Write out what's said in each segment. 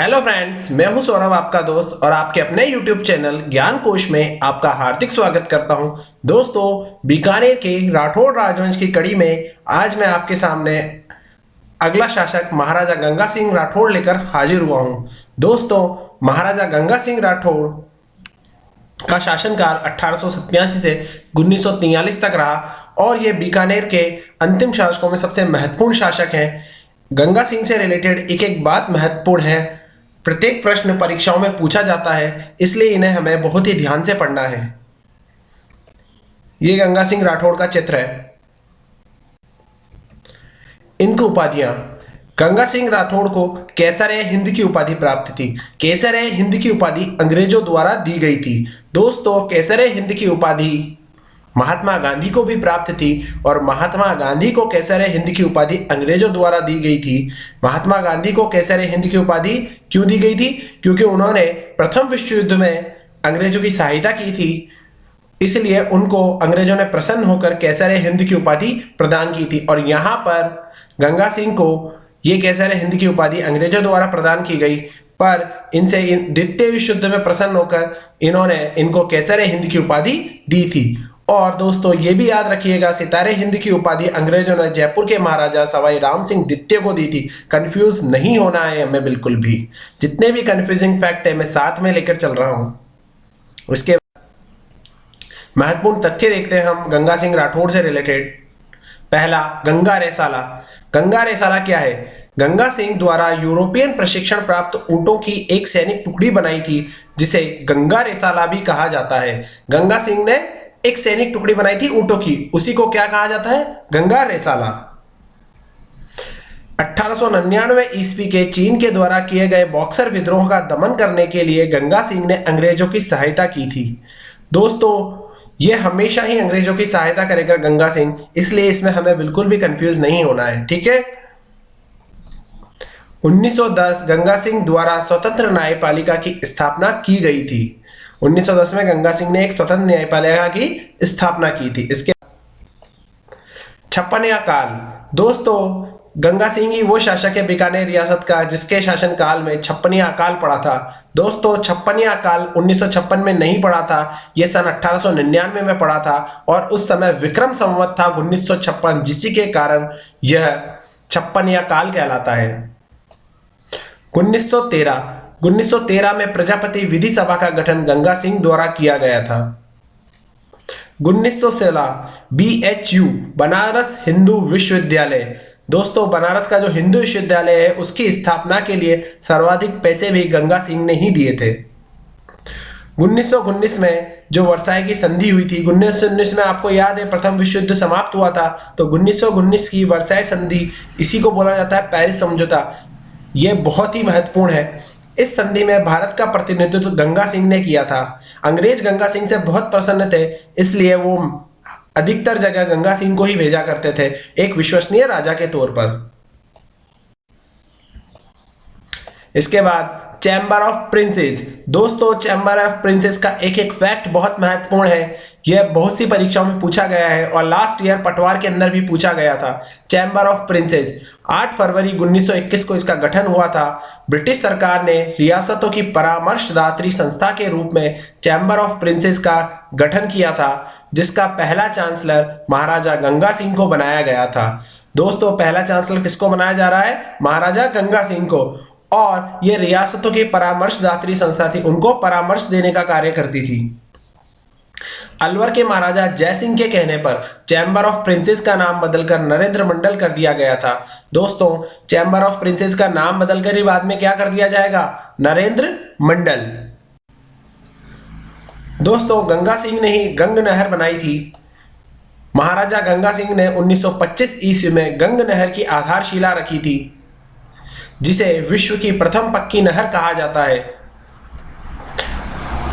Hello friends, मैं हूं सौरभ, आपका दोस्त, और आपके अपने YouTube चैनल ज्ञान कोश में आपका हार्दिक स्वागत करता हूं। दोस्तों, बीकानेर के राठौड़ राजवंश की कड़ी में आज मैं आपके सामने अगला शासक महाराजा गंगा सिंह राठौड़ लेकर हाजिर हुआ हूं। दोस्तों, महाराजा गंगा सिंह राठौड़ का शासनकाल 1887 से 1943 तक रहा और ये बीकानेर के अंतिम शासकों में सबसे महत्वपूर्ण शासक हैं। गंगा सिंह से रिलेटेड एक एक बात महत्वपूर्ण है। प्रत्येक प्रश्न परीक्षाओं में पूछा जाता है, इसलिए इन्हें हमें बहुत ही ध्यान से पढ़ना है। ये गंगा सिंह राठौड़ का चित्र है। इनकी उपाधियां। गंगा सिंह राठौड़ को केसर-ए-हिंद की उपाधि प्राप्त थी। केसर-ए-हिंद की उपाधि अंग्रेजों द्वारा दी गई थी। दोस्तों, केसर-ए-हिंद की उपाधि महात्मा गांधी को भी प्राप्त थी और महात्मा गांधी को केसर-ए-हिंद की उपाधि अंग्रेजों द्वारा दी गई थी। महात्मा गांधी को केसर-ए-हिंद की उपाधि क्यों दी गई थी? क्योंकि उन्होंने प्रथम विश्व युद्ध में अंग्रेजों की सहायता की थी, इसलिए उनको अंग्रेजों ने प्रसन्न होकर केसर-ए-हिंद की उपाधि प्रदान की थी। और यहाँ पर गंगा सिंह को ये केसर-ए-हिंद की उपाधि अंग्रेजों द्वारा प्रदान की गई, पर इनसे द्वितीय विश्व युद्ध में प्रसन्न होकर इन्होंने इनको केसर-ए-हिंद की उपाधि दी थी। और दोस्तों, ये भी याद रखिएगा, सितारे-हिंद की उपाधि अंग्रेजों ने जयपुर के महाराजा सवाई राम सिंह द्वितीय को दी थी। कंफ्यूज नहीं होना है हमें बिल्कुल भी। जितने भी कंफ्यूजिंग फैक्ट है मैं साथ में लेकर चल रहा हूं। उसके महत्वपूर्ण तथ्य देखते हैं हम गंगा सिंह राठौड़ से रिलेटेड। पहला, गंगा रेसाला। गंगा रेसाला क्या है? गंगा सिंह द्वारा यूरोपियन प्रशिक्षण प्राप्त ऊंटों की एक सैनिक टुकड़ी बनाई थी, जिसे गंगा रेसाला भी कहा जाता है। गंगा सिंह ने एक सैनिक टुकड़ी बनाई थी ऊंटों की, उसी को क्या कहा जाता है? गंगा रेसाला। 1899 ईस्वी के चीन के द्वारा किए गए बॉक्सर विद्रोह का दमन करने के लिए गंगा सिंह ने अंग्रेजों की सहायता की थी। दोस्तों, ये हमेशा ही अंग्रेजों की सहायता करेगा गंगा सिंह, इसलिए इसमें हमें बिल्कुल भी कंफ्यूज नहीं होना है, ठीक है। 1910 गंगा सिंह द्वारा स्वतंत्र न्यायपालिका की स्थापना की गई थी। 1910 में गंगा सिंह ने एक स्वतंत्र न्यायपालिका की स्थापना की थी। इसके छप्पनिया काल। दोस्तों, गंगा सिंह ही वो शासक है बीकानेर रियासत का जिसके शासनकाल में छप्पनिया अकाल पड़ा था। दोस्तों, छप्पनिया अकाल 1956 में नहीं पड़ा था, यह सन 1899 में पड़ा था और उस समय विक्रम संवत था 1956, जिसी के कारण यह छप्पनिया काल कहलाता है। 1913 में प्रजापति विधि सभा का गठन गंगा सिंह द्वारा किया गया था। 1916 BHU बनारस हिंदू विश्वविद्यालय। दोस्तों, बनारस का जो हिंदू विश्वविद्यालय है उसकी स्थापना के लिए सर्वाधिक पैसे भी गंगा सिंह ने ही दिए थे। 1919 में जो वर्साई की संधि हुई थी, 1919 में आपको याद है प्रथम विश्व युद्ध समाप्त हुआ था, तो 1919 की वर्साई संधि, इसी को बोला जाता है पेरिस समझौता। यह बहुत ही महत्वपूर्ण है। इस संधि में भारत का प्रतिनिधित्व गंगा सिंह ने किया था। अंग्रेज गंगा सिंह से बहुत प्रसन्न थे, इसलिए वो अधिकतर जगह गंगा सिंह को ही भेजा करते थे एक विश्वसनीय राजा के तौर पर। इसके बाद चैम्बर ऑफ प्रिंसेस। दोस्तों, चैम्बर ऑफ प्रिंसेस का एक एक फैक्ट बहुत महत्वपूर्ण है। यह बहुत सी परीक्षाओं में पूछा गया है और लास्ट ईयर पटवार के अंदर भी पूछा गया था। चैम्बर ऑफ प्रिंसेस 8 फरवरी 1921 को इसका गठन हुआ था। ब्रिटिश सरकार ने रियासतों की परामर्शदात्री संस्था के रूप में चैम्बर ऑफ प्रिंसेस का गठन किया था, जिसका पहला चांसलर महाराजा गंगा सिंह को बनाया गया था। दोस्तों, पहला चांसलर किसको बनाया जा रहा है? महाराजा गंगा सिंह को। और ये रियासतों की परामर्शदात्री संस्था थी, उनको परामर्श देने का कार्य करती थी। अलवर के महाराजा जय सिंह के कहने पर चैम्बर ऑफ प्रिंसेस का नाम बदलकर नरेंद्र मंडल कर दिया गया था। दोस्तों, चैम्बर ऑफ प्रिंसेस का नाम बदलकर ही बाद में क्या कर दिया जाएगा? नरेंद्र मंडल। दोस्तों, गंगा सिंह ने ही गंग नहर बनाई थी। महाराजा गंगा सिंह ने 1925 ईस्वी में गंग नहर की आधारशिला रखी थी, जिसे विश्व की प्रथम पक्की नहर कहा जाता है।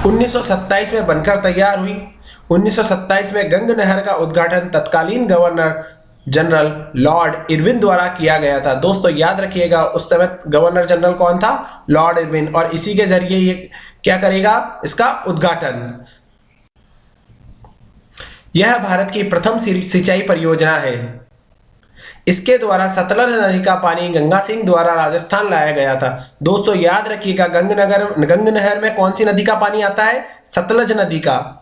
1927 में बनकर तैयार हुई। 1927 में गंग नहर का उद्घाटन तत्कालीन गवर्नर जनरल लॉर्ड इरविन द्वारा किया गया था। दोस्तों, याद रखिएगा, उस समय गवर्नर जनरल कौन था? Lord Irwin. और इसी के जरिए ये क्या करेगा? इसका उद्घाटन। यह भारत की प्रथम सिंचाई परियोजना है। इसके द्वारा सतलज नदी का पानी गंगा सिंह द्वारा राजस्थान लाया गया था। दोस्तों याद रखिएगा, गंग नहर में कौन सी नदी का पानी आता है? सतलज नदी का।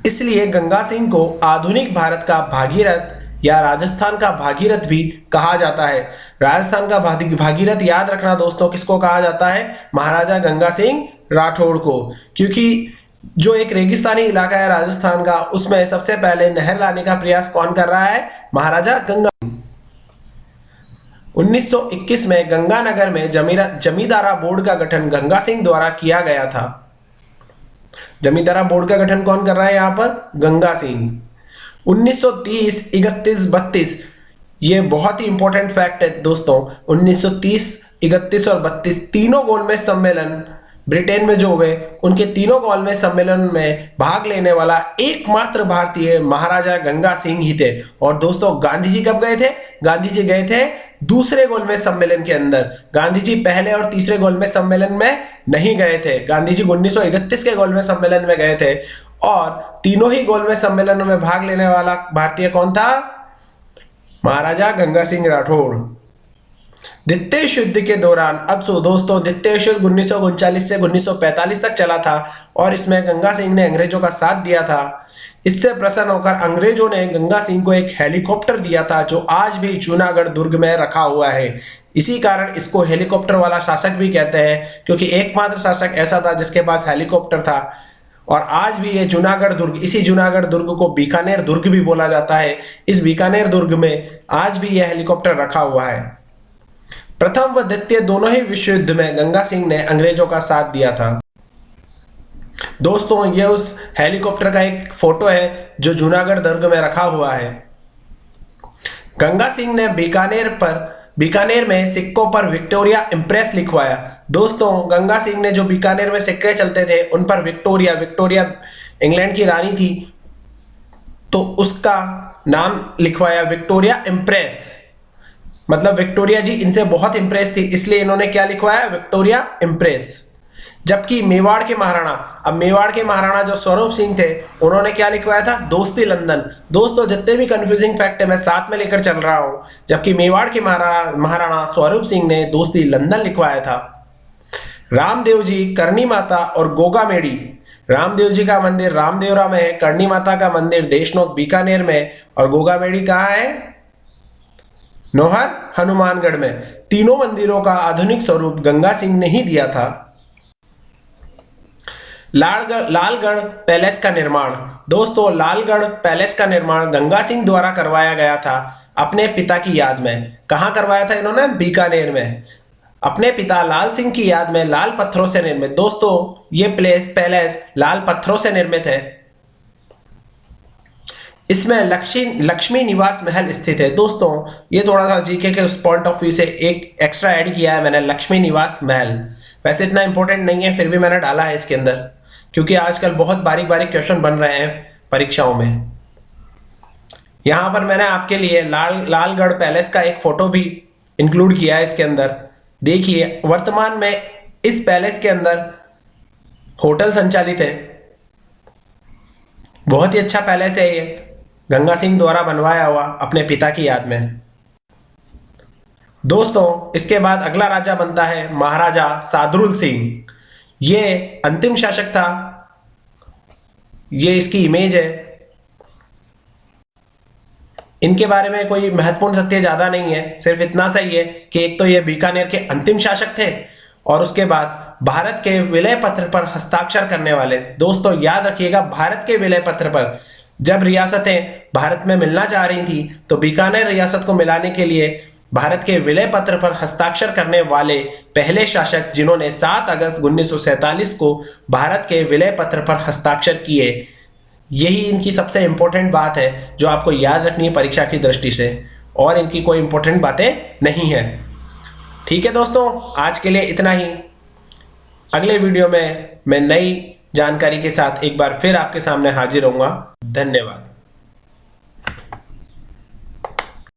इसलिए गंगा सिंह को आधुनिक भारत का भागीरथ या राजस्थान का भागीरथ भी कहा जाता है। राजस्थान का भागीरथ याद रखना दोस्तों, किसको कहा जाता है? महाराजा गंगा सिंह राठौड़ को। क्योंकि जो एक रेगिस्तानी इलाका है राजस्थान का, उसमें सबसे पहले नहर लाने का प्रयास कौन कर रहा है? महाराजा गंगा। 1921 में गंगानगर में जमींदारा बोर्ड का गठन गंगा सिंह द्वारा किया गया था। जमींदारा बोर्ड का गठन कौन कर रहा है यहाँ पर? गंगा सिंह। 1930, 31, 32, ये बहुत ही इंपॉर्टेंट फैक्ट है दोस्तों। 1930, 31 और 32 तीनों गोलमेज सम्मेलन ब्रिटेन में जो हुए, उनके तीनों गोलमेज सम्मेलन में भाग लेने वाला एकमात्र भारतीय महाराजा गंगा सिंह ही थे। और दोस्तों गांधी जी कब गए थे? गांधी जी गए थे दूसरे गोलमेज सम्मेलन के अंदर। गांधी जी पहले और तीसरे गोलमेज सम्मेलन में नहीं गए थे। गांधी जी 1931 के गोलमेज सम्मेलन में गए थे। और तीनों ही गोलमेज सम्मेलनों में भाग लेने वाला भारतीय कौन था? महाराजा गंगा सिंह राठौड़। द्वितीय विश्व युद्ध के दौरान, अब दोस्तों द्वितीय विश्व युद्ध 1939 से 1945 तक चला था और इसमें गंगा सिंह ने अंग्रेजों का साथ दिया था। इससे प्रसन्न होकर अंग्रेजों ने गंगा सिंह को एक हेलीकॉप्टर दिया था, जो आज भी जूनागढ़ दुर्ग में रखा हुआ है। इसी कारण इसको हेलीकॉप्टर वाला शासक भी कहते हैं, क्योंकि एकमात्र शासक ऐसा था जिसके पास हेलीकॉप्टर था। और आज भी ये जूनागढ़ दुर्ग, इसी जूनागढ़ दुर्ग को बीकानेर दुर्ग भी बोला जाता है। इस बीकानेर दुर्ग में आज भी यह हेलीकॉप्टर रखा हुआ है। प्रथम व द्वितीय दोनों ही विश्व युद्ध में गंगा सिंह ने अंग्रेजों का साथ दिया था। दोस्तों ये उस हेलीकॉप्टर का एक फोटो है जो जूनागढ़ दुर्ग में रखा हुआ है। गंगा सिंह ने बीकानेर में सिक्कों पर विक्टोरिया इंप्रेस लिखवाया। दोस्तों गंगा सिंह ने जो बीकानेर में सिक्के चलते थे उन पर विक्टोरिया इंग्लैंड की रानी थी, तो उसका नाम लिखवाया विक्टोरिया इंप्रेस। मतलब विक्टोरिया जी इनसे बहुत इंप्रेस थी, इसलिए इन्होंने क्या लिखवाया? Victoria Impress. जबकि मेवाड़ के महाराणा जो स्वरूप सिंह थे, उन्होंने क्या लिखवाया था? दोस्ती लंदन। दोस्तों जितने भी कंफ्यूजिंग फैक्ट है मैं साथ में लेकर चल रहा हूं। जबकि मेवाड़ के महाराणा स्वरूप सिंह ने दोस्ती लंदन लिखवाया था। रामदेव जी, करनी माता और गोगामेड़ी। रामदेव जी का मंदिर रामदेवरा में है, करनी माता का मंदिर देशनोक बीकानेर में, और गोगामेड़ी कहाँ है? नौहर हनुमानगढ़ में। तीनों मंदिरों का आधुनिक स्वरूप गंगा सिंह ने ही दिया था। लालगढ़ पैलेस का निर्माण। दोस्तों लालगढ़ पैलेस का निर्माण गंगा सिंह द्वारा करवाया गया था अपने पिता की याद में। कहां करवाया था इन्होंने? बीकानेर में। अपने पिता लाल सिंह की याद में लाल पत्थरों से निर्मित। दोस्तों ये पैलेस लाल पत्थरों से निर्मित है। इसमें लक्ष्मी निवास महल स्थित है। दोस्तों ये थोड़ा सा जीके के उस पॉइंट ऑफ व्यू से एक एक्स्ट्रा ऐड किया है मैंने, लक्ष्मी निवास महल। वैसे इतना इंपॉर्टेंट नहीं है, फिर भी मैंने डाला है इसके अंदर, क्योंकि आजकल बहुत बारीक क्वेश्चन बन रहे हैं परीक्षाओं में। यहां पर मैंने आपके लिए लालगढ़ पैलेस का एक फोटो भी इंक्लूड किया है इसके अंदर। देखिए वर्तमान में इस पैलेस के अंदर होटल संचालित है। बहुत ही अच्छा पैलेस है ये, गंगा सिंह द्वारा बनवाया हुआ अपने पिता की याद में। दोस्तों इसके बाद अगला राजा बनता है महाराजा सादरुल सिंह। ये अंतिम शासक था। ये इसकी इमेज है। इनके बारे में कोई महत्वपूर्ण तथ्य ज्यादा नहीं है, सिर्फ इतना सही है कि एक तो ये बीकानेर के अंतिम शासक थे और उसके बाद भारत के विलय पत्र पर हस्ताक्षर करने वाले। दोस्तों याद रखिएगा, भारत के विलय पत्र पर जब रियासतें भारत में मिलना चाह रही थी तो बीकानेर रियासत को मिलाने के लिए भारत के विलय पत्र पर हस्ताक्षर करने वाले पहले शासक, जिन्होंने 7 अगस्त 1947 को भारत के विलय पत्र पर हस्ताक्षर किए। यही इनकी सबसे इंपॉर्टेंट बात है जो आपको याद रखनी है परीक्षा की दृष्टि से, और इनकी कोई इंपॉर्टेंट बातें नहीं है। ठीक है दोस्तों, आज के लिए इतना ही। अगले वीडियो में मैं नई जानकारी के साथ एक बार फिर आपके सामने हाजिर होऊंगा। धन्यवाद।